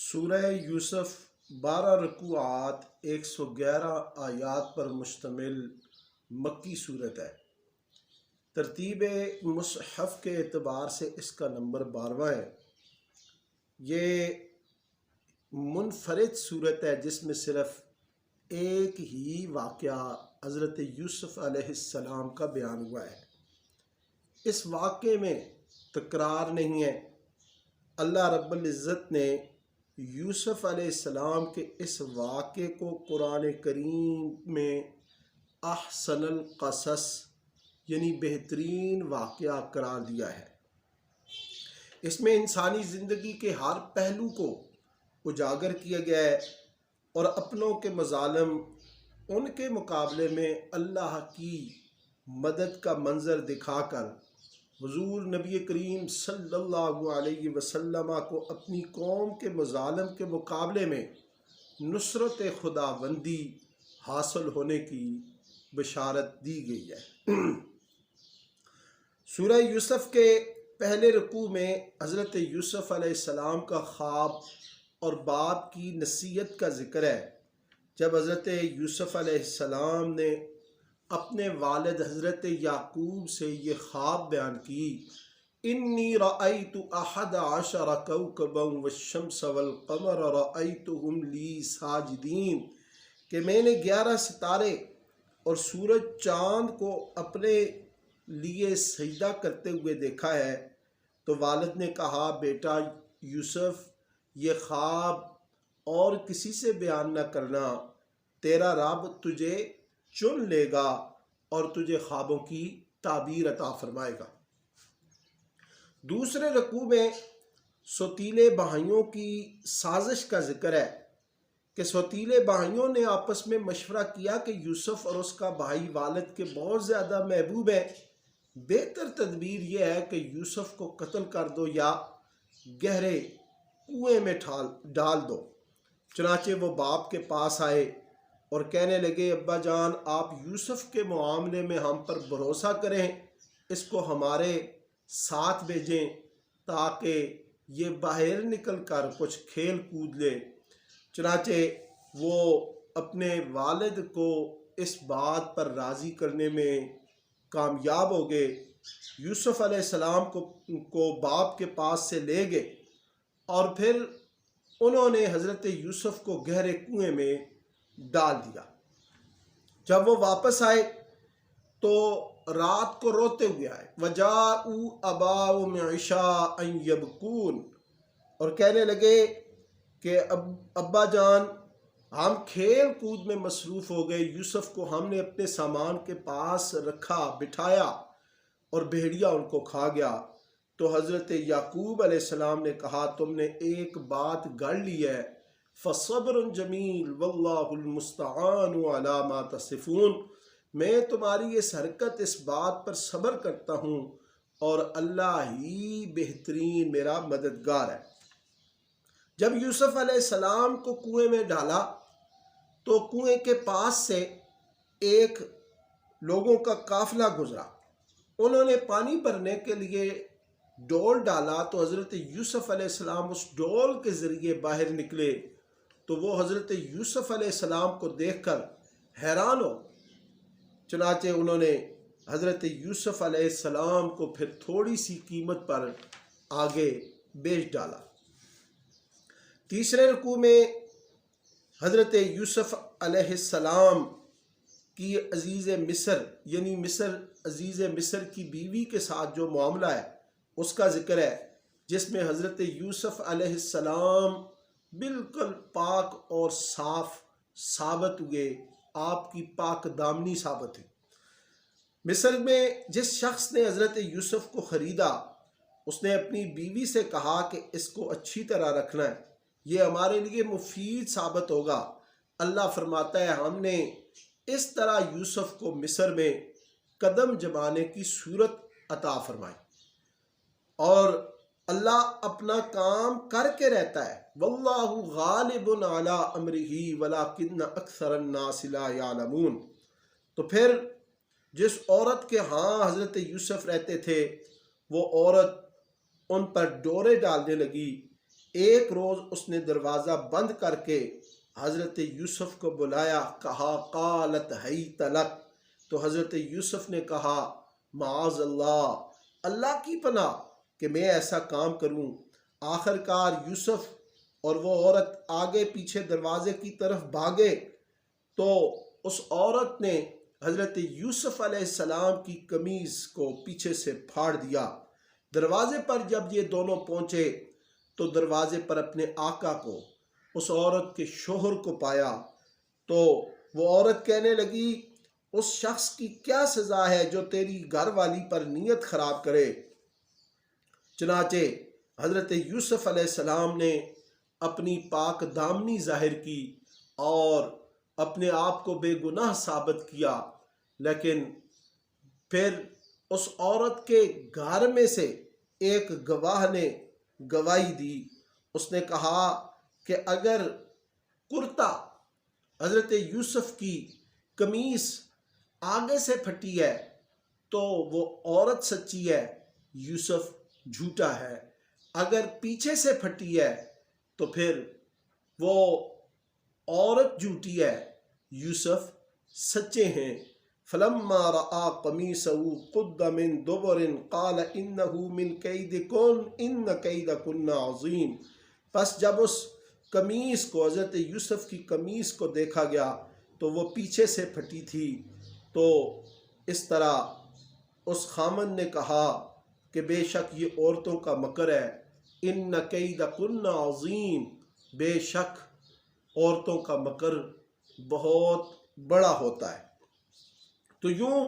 سورہ یوسف 12 رکوعات 111 آیات پر مشتمل مکی صورت ہے۔ ترتیب مصحف کے اعتبار سے اس کا نمبر 12واں ہے۔ یہ منفرد صورت ہے جس میں صرف ایک ہی واقعہ حضرت یوسف علیہ السلام کا بیان ہوا ہے۔ اس واقعے میں تکرار نہیں ہے۔ اللہ رب العزت نے یوسف علیہ السلام کے اس واقعے کو قرآن کریم میں احسن القصص یعنی بہترین واقعہ قرار دیا ہے۔ اس میں انسانی زندگی کے ہر پہلو کو اجاگر کیا گیا ہے اور اپنوں کے مظالم ان کے مقابلے میں اللہ کی مدد کا منظر دکھا کر حضور نبی کریم صلی اللہ علیہ وسلم کو اپنی قوم کے مظالم کے مقابلے میں نصرت خداوندی حاصل ہونے کی بشارت دی گئی ہے۔ سورہ یوسف کے پہلے رکوع میں حضرت یوسف علیہ السلام کا خواب اور باپ کی نصیحت کا ذکر ہے۔ جب حضرت یوسف علیہ السلام نے اپنے والد حضرت یعقوب سے یہ خواب بیان کی، انی رأیت احد عشر کوکبا والشمس والقمر رأیتهم لی ساجدین، کہ میں نے 11 ستارے اور سورج چاند کو اپنے لیے سجدہ کرتے ہوئے دیکھا ہے۔ تو والد نے کہا، بیٹا یوسف، یہ خواب اور کسی سے بیان نہ کرنا، تیرا رب تجھے چن لے گا اور تجھے خوابوں کی تعبیر عطا فرمائے گا۔ دوسرے رکوع میں سوتیلے بھائیوں کی سازش کا ذکر ہے کہ سوتیلے بھائیوں نے آپس میں مشورہ کیا کہ یوسف اور اس کا بھائی والد کے بہت زیادہ محبوب ہیں، بہتر تدبیر یہ ہے کہ یوسف کو قتل کر دو یا گہرے کنویں میں ڈال دو۔ چنانچہ وہ باپ کے پاس آئے اور کہنے لگے، ابا جان، آپ یوسف کے معاملے میں ہم پر بھروسہ کریں، اس کو ہمارے ساتھ بھیجیں تاکہ یہ باہر نکل کر کچھ کھیل کود لے۔ چنانچہ وہ اپنے والد کو اس بات پر راضی کرنے میں کامیاب ہو گئے۔ یوسف علیہ السلام کو باپ کے پاس سے لے گئے اور پھر انہوں نے حضرت یوسف کو گہرے کنویں میں ڈال دیا۔ جب وہ واپس آئے تو رات کو روتے ہوئے آئے، وَجَاءُوا أَبَاهُمْ عِشَاءً يَبْكُونَ، اور کہنے لگے کہ ابا جان، ہم کھیل کود میں مصروف ہو گئے، یوسف کو ہم نے اپنے سامان کے پاس رکھا بٹھایا اور بھیڑیا ان کو کھا گیا۔ تو حضرت یعقوب علیہ السلام نے کہا، تم نے ایک بات گڑ لی ہے، فَصَبْرٌ جَمِيلٌ وَاللَّهُ الْمُسْتَعَانُ عَلَى مَا تَصِفُونَ، میں تمہاری اس حرکت، اس بات پر صبر کرتا ہوں اور اللہ ہی بہترین میرا مددگار ہے۔ جب یوسف علیہ السلام کو کنویں میں ڈالا تو کنویں کے پاس سے ایک لوگوں کا قافلہ گزرا۔ انہوں نے پانی بھرنے کے لیے ڈول ڈالا تو حضرت یوسف علیہ السلام اس ڈول کے ذریعے باہر نکلے تو وہ حضرت یوسف علیہ السلام کو دیکھ کر حیران ہو۔ چنانچہ انہوں نے حضرت یوسف علیہ السلام کو پھر تھوڑی سی قیمت پر آگے بیچ ڈالا۔ تیسرے رکوع میں حضرت یوسف علیہ السلام کی عزیز مصر یعنی عزیز مصر کی بیوی کے ساتھ جو معاملہ ہے اس کا ذکر ہے، جس میں حضرت یوسف علیہ السلام بالکل پاک اور صاف ثابت ہوئے، آپ کی پاک دامنی ثابت ہوئی۔ مصر میں جس شخص نے حضرت یوسف کو خریدا، اس نے اپنی بیوی سے کہا کہ اس کو اچھی طرح رکھنا ہے، یہ ہمارے لیے مفید ثابت ہوگا۔ اللہ فرماتا ہے، ہم نے اس طرح یوسف کو مصر میں قدم جمانے کی صورت عطا فرمائی، اور اللہ اپنا کام کر کے رہتا ہے، واللہ غالب علی امرہ ولکن اکثر الناس لا یعلمون۔ تو پھر جس عورت کے ہاں حضرت یوسف رہتے تھے وہ عورت ان پر ڈورے ڈالنے لگی، ایک روز اس نے دروازہ بند کر کے حضرت یوسف کو بلایا، کہا قالت حیت لک، تو حضرت یوسف نے کہا معاذ اللہ، اللہ کی پناہ کہ میں ایسا کام کروں۔ آخر کار یوسف اور وہ عورت آگے پیچھے دروازے کی طرف بھاگے تو اس عورت نے حضرت یوسف علیہ السلام کی قمیض کو پیچھے سے پھاڑ دیا۔ دروازے پر جب یہ دونوں پہنچے تو دروازے پر اپنے آقا کو، اس عورت کے شوہر کو پایا، تو وہ عورت کہنے لگی اس شخص کی کیا سزا ہے جو تیری گھر والی پر نیت خراب کرے۔ چنانچہ حضرت یوسف علیہ السلام نے اپنی پاک دامنی ظاہر کی اور اپنے آپ کو بے گناہ ثابت کیا، لیکن پھر اس عورت کے گھر میں سے ایک گواہ نے گواہی دی۔ اس نے کہا کہ اگر کرتا حضرت یوسف کی قمیص آگے سے پھٹی ہے تو وہ عورت سچی ہے، یوسف جھوٹا ہے، اگر پیچھے سے پھٹی ہے تو پھر وہ عورت جھوٹی ہے، یوسف سچے ہیں۔ فلما رأى قميصه قد من دبر قال انه من كيدكن ان كيدكن عظیم۔ پس جب اس قمیص کو، حضرت یوسف کی قمیص کو دیکھا گیا تو وہ پیچھے سے پھٹی تھی، تو اس طرح اس خامن نے کہا کہ بے شک یہ عورتوں کا مکر ہے، ان کیدکن عظیم، بے شک عورتوں کا مکر بہت بڑا ہوتا ہے۔ تو یوں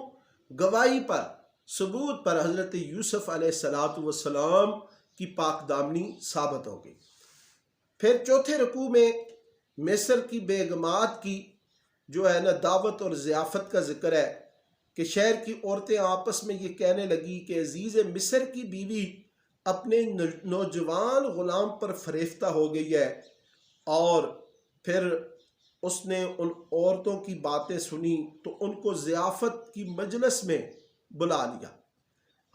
گواہی پر، ثبوت پر حضرت یوسف علیہ السلام کی پاک دامنی ثابت ہو گئی۔ پھر چوتھے رکوع میں مصر کی بیگمات کی جو ہے نا دعوت اور ضیافت کا ذکر ہے کہ شہر کی عورتیں آپس میں یہ کہنے لگی کہ عزیز مصر کی بیوی اپنے نوجوان غلام پر فریفتہ ہو گئی ہے، اور پھر اس نے ان عورتوں کی باتیں سنی تو ان کو ضیافت کی مجلس میں بلا لیا،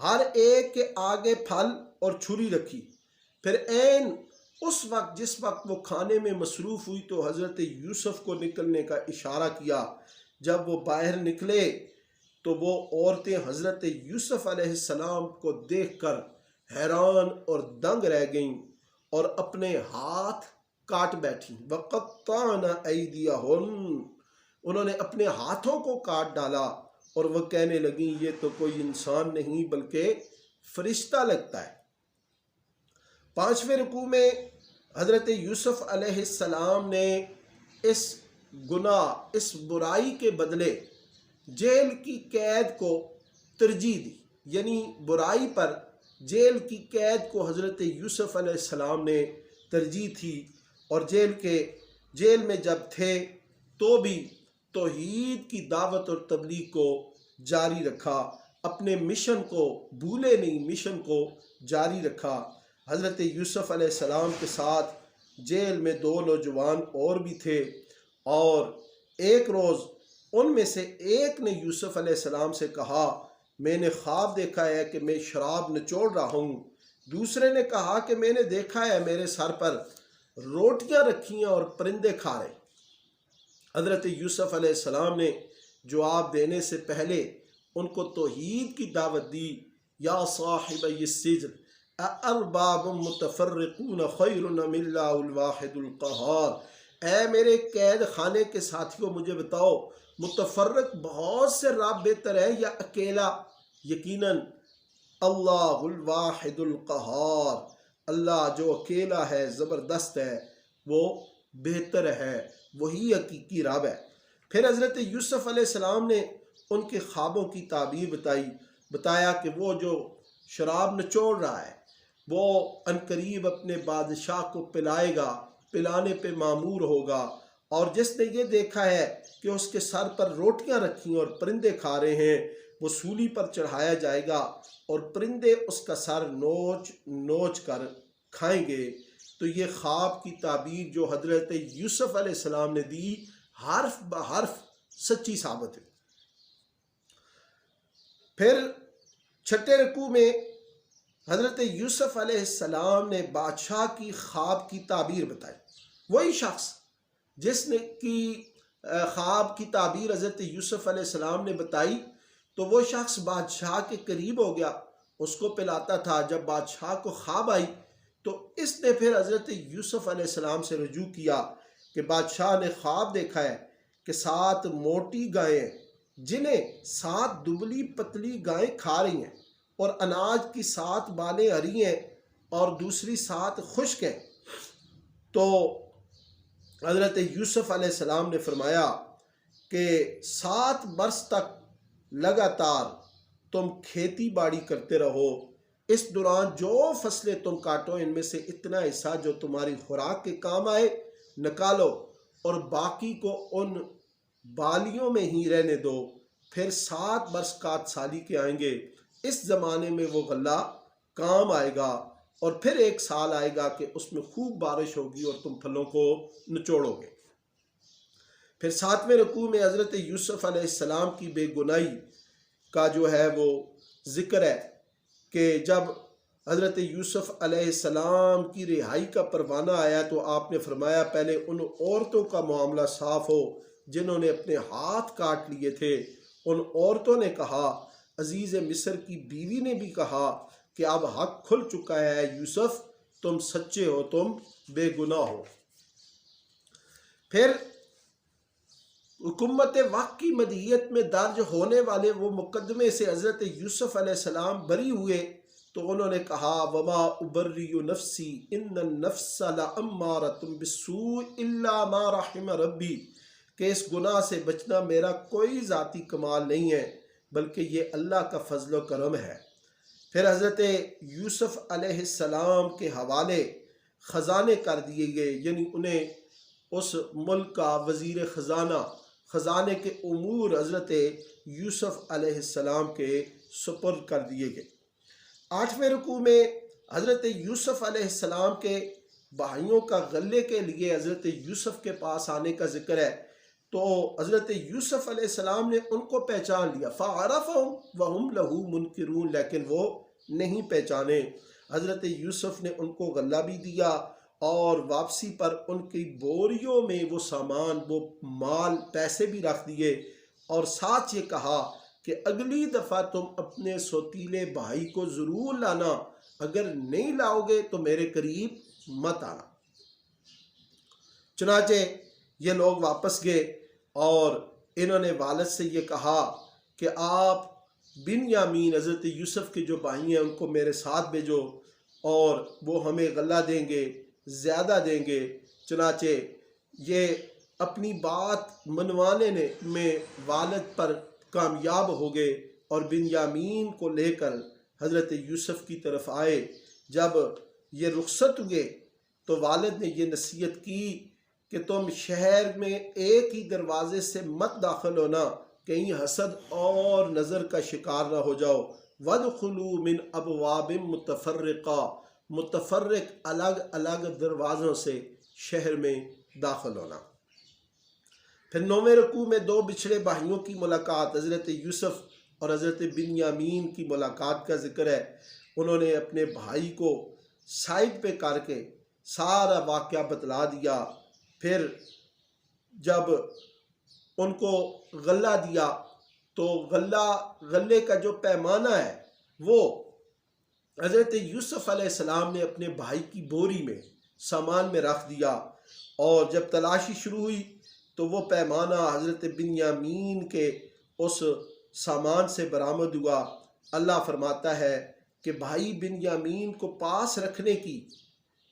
ہر ایک کے آگے پھل اور چھری رکھی۔ پھر عین اس وقت جس وقت وہ کھانے میں مصروف ہوئی تو حضرت یوسف کو نکلنے کا اشارہ کیا۔ جب وہ باہر نکلے تو وہ عورتیں حضرت یوسف علیہ السلام کو دیکھ کر حیران اور دنگ رہ گئیں اور اپنے ہاتھ کاٹ بیٹھیں۔ وَقَطَّعْنَ أَيْدِيَهُنَّ، انہوں نے اپنے ہاتھوں کو کاٹ ڈالا اور وہ کہنے لگیں یہ تو کوئی انسان نہیں بلکہ فرشتہ لگتا ہے۔ پانچویں رکوع میں حضرت یوسف علیہ السلام نے اس گناہ، اس برائی کے بدلے جیل کی قید کو ترجیح دی، یعنی برائی پر جیل کی قید کو حضرت یوسف علیہ السلام نے ترجیح تھی، اور جیل میں جب تھے تو بھی توحید کی دعوت اور تبلیغ کو جاری رکھا، اپنے مشن کو بھولے نہیں، مشن کو جاری رکھا۔ حضرت یوسف علیہ السلام کے ساتھ جیل میں دو نوجوان اور بھی تھے، اور ایک روز ان میں سے ایک نے یوسف علیہ السلام سے کہا میں نے خواب دیکھا ہے کہ میں شراب نچوڑ رہا ہوں۔ دوسرے نے کہا کہ میں نے دیکھا ہے میرے سر پر روٹیاں رکھی ہیں اور پرندے کھا رہے۔ حضرت یوسف علیہ السلام نے جواب دینے سے پہلے ان کو توحید کی دعوت دی۔ یا صاحبی السجن اارباب متفرقون خیر ام اللہ الواحد القہار، اے میرے قید خانے کے ساتھیوں مجھے بتاؤ متفرق بہت سے رب بہتر ہے یا اکیلا؟ یقیناً اللہ الواحد القہار، اللہ جو اکیلا ہے، زبردست ہے، وہ بہتر ہے، وہی حقیقی رب ہے۔ پھر حضرت یوسف علیہ السلام نے ان کے خوابوں کی تعبیر بتایا کہ وہ جو شراب نچوڑ رہا ہے وہ عنقریب اپنے بادشاہ کو پلائے گا، پلانے پہ معمور ہوگا، اور جس نے یہ دیکھا ہے کہ اس کے سر پر روٹیاں رکھی اور پرندے کھا رہے ہیں وہ سولی پر چڑھایا جائے گا اور پرندے اس کا سر نوچ نوچ کر کھائیں گے۔ تو یہ خواب کی تعبیر جو حضرت یوسف علیہ السلام نے دی حرف بحرف سچی ثابت ہے۔ پھر چھٹے رکوع میں حضرت یوسف علیہ السلام نے بادشاہ کی خواب کی تعبیر بتائی. وہی شخص جس نے کی خواب کی تعبیر حضرت یوسف علیہ السلام نے بتائی تو وہ شخص بادشاہ کے قریب ہو گیا، اس کو پلاتا تھا. جب بادشاہ کو خواب آئی تو اس نے پھر حضرت یوسف علیہ السلام سے رجوع کیا کہ بادشاہ نے خواب دیکھا ہے کہ 7 موٹی گائیں جنہیں 7 دبلی پتلی گائیں کھا رہی ہیں، اور اناج کی 7 بالیں ہری ہیں اور دوسری 7 خشک ہیں. تو حضرت یوسف علیہ السلام نے فرمایا کہ 7 برس تک لگاتار تم کھیتی باڑی کرتے رہو، اس دوران جو فصلیں تم کاٹو ان میں سے اتنا حصہ جو تمہاری خوراک کے کام آئے نکالو، اور باقی کو ان بالیوں میں ہی رہنے دو. پھر 7 برس کات سالی کے آئیں گے، اس زمانے میں وہ غلہ کام آئے گا، اور پھر 1 سال آئے گا کہ اس میں خوب بارش ہوگی اور تم پھلوں کو نچوڑو گے. پھر 7ویں رکوع میں حضرت یوسف علیہ السلام کی بے گناہی کا جو ہے وہ ذکر ہے کہ جب حضرت یوسف علیہ السلام کی رہائی کا پروانہ آیا تو آپ نے فرمایا پہلے ان عورتوں کا معاملہ صاف ہو جنہوں نے اپنے ہاتھ کاٹ لیے تھے. ان عورتوں نے کہا، عزیز مصر کی بیوی نے بھی کہا کہ اب حق کھل چکا ہے یوسف، تم سچے ہو، تم بے گناہ ہو. پھر حکومت وقت کی مدحیت میں درج ہونے والے وہ مقدمے سے حضرت یوسف علیہ السلام بری ہوئے تو انہوں نے کہا، وما ابرئ نفسی ان النفس لامارۃ بالسوء الا ما رحم ربی، کہ اس گناہ سے بچنا میرا کوئی ذاتی کمال نہیں ہے بلکہ یہ اللہ کا فضل و کرم ہے. پھر حضرت یوسف علیہ السلام کے حوالے خزانے کر دیے گئے، یعنی انہیں اس ملک کا وزیر خزانے کے امور حضرت یوسف علیہ السلام کے سپرد کر دیے گئے. 8ویں رکوع میں حضرت یوسف علیہ السلام کے بھائیوں کا غلے کے لیے حضرت یوسف کے پاس آنے کا ذکر ہے. تو حضرت یوسف علیہ السلام نے ان کو پہچان لیا، فَعَرَفَهُمْ وَهُمْ لَهُ مُنْكِرُونَ، لیکن وہ نہیں پہچانے. حضرت یوسف نے ان کو غلہ بھی دیا اور واپسی پر ان کی بوریوں میں وہ سامان، وہ مال، پیسے بھی رکھ دیے، اور ساتھ یہ کہا کہ اگلی دفعہ تم اپنے سوتیلے بھائی کو ضرور لانا، اگر نہیں لاؤ گے تو میرے قریب مت آنا. چنانچہ یہ لوگ واپس گئے اور انہوں نے والد سے یہ کہا کہ آپ بنیامین حضرت یوسف کے جو بھائی ہیں ان کو میرے ساتھ بھیجو اور وہ ہمیں غلہ دیں گے، زیادہ دیں گے. چنانچہ یہ اپنی بات منوانے میں والد پر کامیاب ہو گئے اور بنیامین کو لے کر حضرت یوسف کی طرف آئے. جب یہ رخصت ہوئے تو والد نے یہ نصیحت کی کہ تم شہر میں ایک ہی دروازے سے مت داخل ہونا، کہیں حسد اور نظر کا شکار نہ ہو جاؤ. وَادْخُلُوا مِنْ أَبْوَابٍ مُتَفَرِّقَةٍ، متفرق الگ الگ دروازوں سے شہر میں داخل ہونا. پھر 9ویں رکوع میں 2 بچھڑے بھائیوں کی ملاقات، حضرت یوسف اور حضرت بنیامین کی ملاقات کا ذکر ہے. انہوں نے اپنے بھائی کو سائڈ پہ کر کے سارا واقعہ بتلا دیا. پھر جب ان کو غلہ دیا تو غلے کا جو پیمانہ ہے وہ حضرت یوسف علیہ السلام نے اپنے بھائی کی بوری میں سامان میں رکھ دیا، اور جب تلاشی شروع ہوئی تو وہ پیمانہ حضرت بنیامین کے اس سامان سے برآمد ہوا. اللہ فرماتا ہے کہ بھائی بنیامین کو پاس رکھنے کی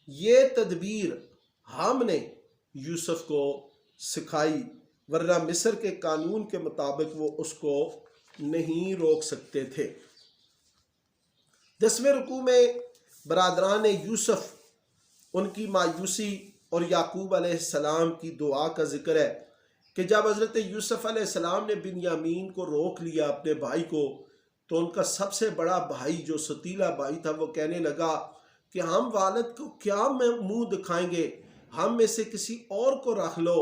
یہ تدبیر ہم نے یوسف کو سکھائی، ورنہ مصر کے قانون کے مطابق وہ اس کو نہیں روک سکتے تھے. 10ویں رکوع میں برادران یوسف، ان کی مایوسی اور یعقوب علیہ السلام کی دعا کا ذکر ہے کہ جب حضرت یوسف علیہ السلام نے بنیامین کو روک لیا اپنے بھائی کو، تو ان کا سب سے بڑا بھائی جو ستیلا بھائی تھا وہ کہنے لگا کہ ہم والد کو کیا منہ دکھائیں گے، ہم میں سے کسی اور کو رکھ لو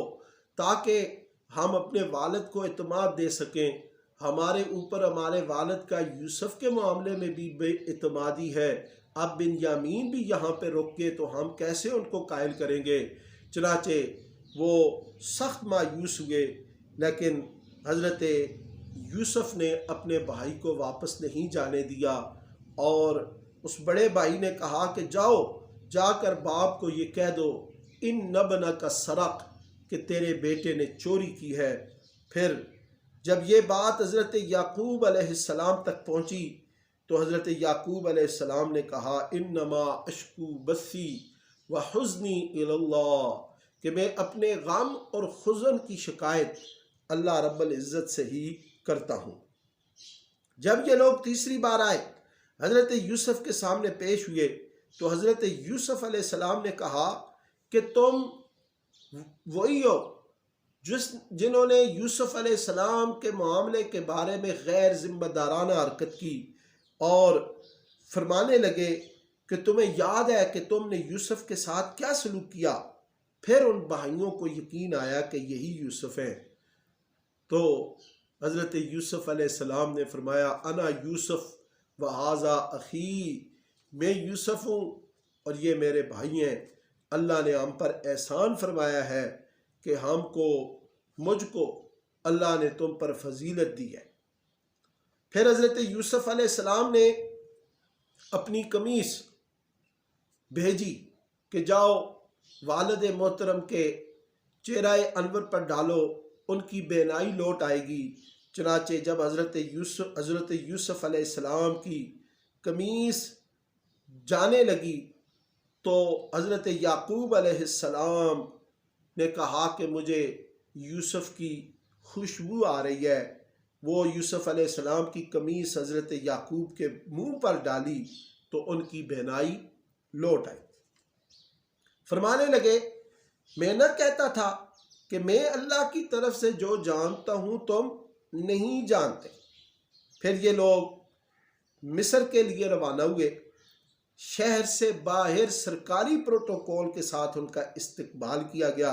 تاکہ ہم اپنے والد کو اعتماد دے سکیں. ہمارے اوپر ہمارے والد کا یوسف کے معاملے میں بھی بے اعتمادی ہے، اب بنیامین بھی یہاں پہ رک کے تو ہم کیسے ان کو قائل کریں گے؟ چنانچہ وہ سخت مایوس ہوئے، لیکن حضرت یوسف نے اپنے بھائی کو واپس نہیں جانے دیا، اور اس بڑے بھائی نے کہا کہ جاؤ، جا کر باپ کو یہ کہہ دو ان ابنک سرق، کہ تیرے بیٹے نے چوری کی ہے۔ پھر جب یہ بات حضرت یعقوب علیہ السلام تک پہنچی تو حضرت یعقوب علیہ السلام نے کہا انما اشکو بثی وحزنی الی اللہ، کہ میں اپنے غم اور حزن کی شکایت اللہ رب العزت سے ہی کرتا ہوں۔ جب یہ لوگ تیسری بار آئے، حضرت یوسف کے سامنے پیش ہوئے، تو حضرت یوسف علیہ السلام نے کہا کہ تم وہی ہو جنہوں نے یوسف علیہ السلام کے معاملے کے بارے میں غیر ذمہ دارانہ حرکت کی، اور فرمانے لگے کہ تمہیں یاد ہے کہ تم نے یوسف کے ساتھ کیا سلوک کیا۔ پھر ان بھائیوں کو یقین آیا کہ یہی یوسف ہیں، تو حضرت یوسف علیہ السلام نے فرمایا انا یوسف وہذا اخی، میں یوسف ہوں اور یہ میرے بھائی ہیں۔ اللہ نے ہم پر احسان فرمایا ہے کہ مجھ کو اللہ نے تم پر فضیلت دی ہے۔ پھر حضرت یوسف علیہ السلام نے اپنی قمیص بھیجی کہ جاؤ والد محترم کے چہرہ انور پر ڈالو، ان کی بینائی لوٹ آئے گی۔ چنانچہ جب حضرت یوسف علیہ السلام کی قمیص جانے لگی تو حضرت یعقوب علیہ السلام نے کہا کہ مجھے یوسف کی خوشبو آ رہی ہے۔ وہ یوسف علیہ السلام کی قمیص حضرت یعقوب کے منہ پر ڈالی تو ان کی بینائی لوٹ آئی۔ فرمانے لگے میں نہ کہتا تھا کہ میں اللہ کی طرف سے جو جانتا ہوں تم نہیں جانتے۔ پھر یہ لوگ مصر کے لیے روانہ ہوئے۔ شہر سے باہر سرکاری پروٹوکول کے ساتھ ان کا استقبال کیا گیا،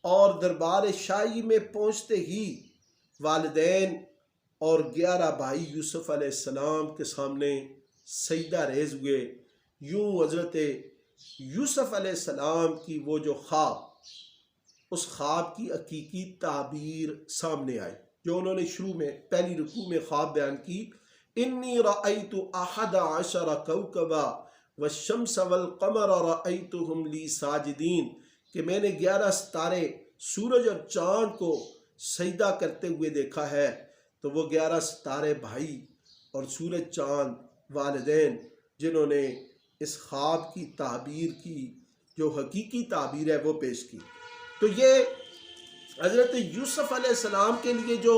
اور دربار شاہی میں پہنچتے ہی والدین اور 11 بھائی یوسف علیہ السلام کے سامنے سجدہ ریز ہوئے۔ یوں حضرت یوسف علیہ السلام کی وہ جو خواب، اس خواب کی حقیقی تعبیر سامنے آئی جو انہوں نے شروع میں پہلی رکوع میں خواب بیان کی، انی رأیت 11 کوکبا والشمس والقمر رأیتہم لی ساجدین، کہ میں نے 11 ستارے، سورج اور چاند کو سجدہ کرتے ہوئے دیکھا ہے۔ تو وہ 11 ستارے بھائی اور سورج چاند والدین جنہوں نے اس خواب کی تعبیر کی، جو حقیقی تعبیر ہے وہ پیش کی۔ تو یہ حضرت یوسف علیہ السلام کے لیے جو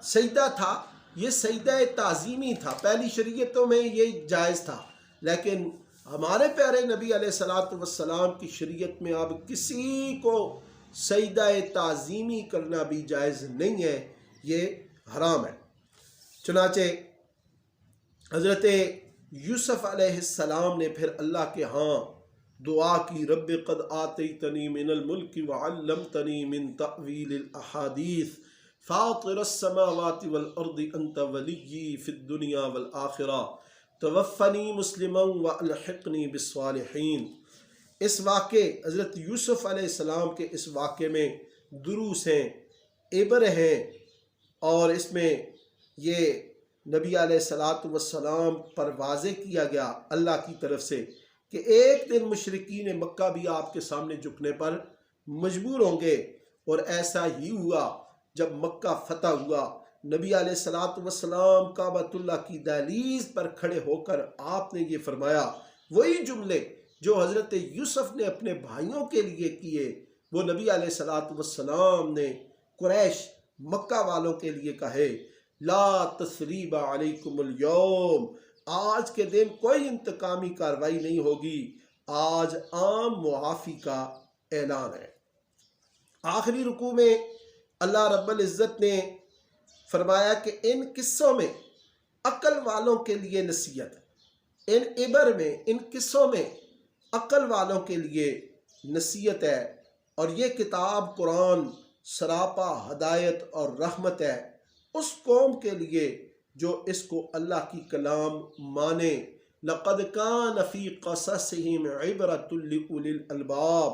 سجدہ تھا، یہ سجدہ تعظیمی تھا۔ پہلی شریعتوں میں یہ جائز تھا، لیکن ہمارے پیارے نبی علیہ السلام کی شریعت میں اب کسی کو سجدہ تعظیمی کرنا بھی جائز نہیں ہے، یہ حرام ہے۔ چنانچہ حضرت یوسف علیہ السلام نے پھر اللہ کے ہاں دعا کی، رب قد آتیتنی من الملک وعلمتنی من تأویل الاحادیث فاطر السماوات والارض انت ولی فی الدنیا والآخرہ توفنی مسلما والحقنی بالصالحین۔ اس واقعے حضرت یوسف علیہ السلام کے اس واقعے میں دروس ہیں، عبر ہیں، اور اس میں یہ نبی علیہ السلام پر واضح کیا گیا اللہ کی طرف سے کہ ایک دن مشرکین مکہ بھی آپ کے سامنے جھکنے پر مجبور ہوں گے، اور ایسا ہی ہوا۔ جب مکہ فتح ہوا، نبی علیہ السلام کعبۃ اللہ کی دہلیز پر کھڑے ہو کر آپ نے یہ فرمایا، وہی جملے جو حضرت یوسف نے اپنے بھائیوں کے لیے کیے، وہ نبی علیہ السلام نے قریش مکہ والوں کے لیے کہے، لا تثریب علیکم اليوم، آج کے دن کوئی انتقامی کاروائی نہیں ہوگی، آج عام معافی کا اعلان ہے۔ آخری رکوع میں اللہ رب العزت نے فرمایا کہ ان قصوں میں عقل والوں کے لیے نصیحت، ان عبر میں، ان قصوں میں عقل والوں کے لیے نصیحت ہے، اور یہ کتاب قرآن سراپا ہدایت اور رحمت ہے اس قوم کے لیے جو اس کو اللہ کی کلام مانے، لقد کان فی قصصہم عبرۃ لأولی الالباب،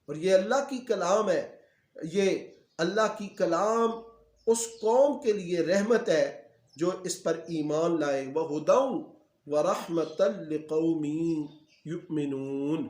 اور یہ اللہ کی کلام ہے، یہ اللہ کی کلام اس قوم کے لیے رحمت ہے جو اس پر ایمان لائے، وہدی ورحمۃ لقوم یؤمنون،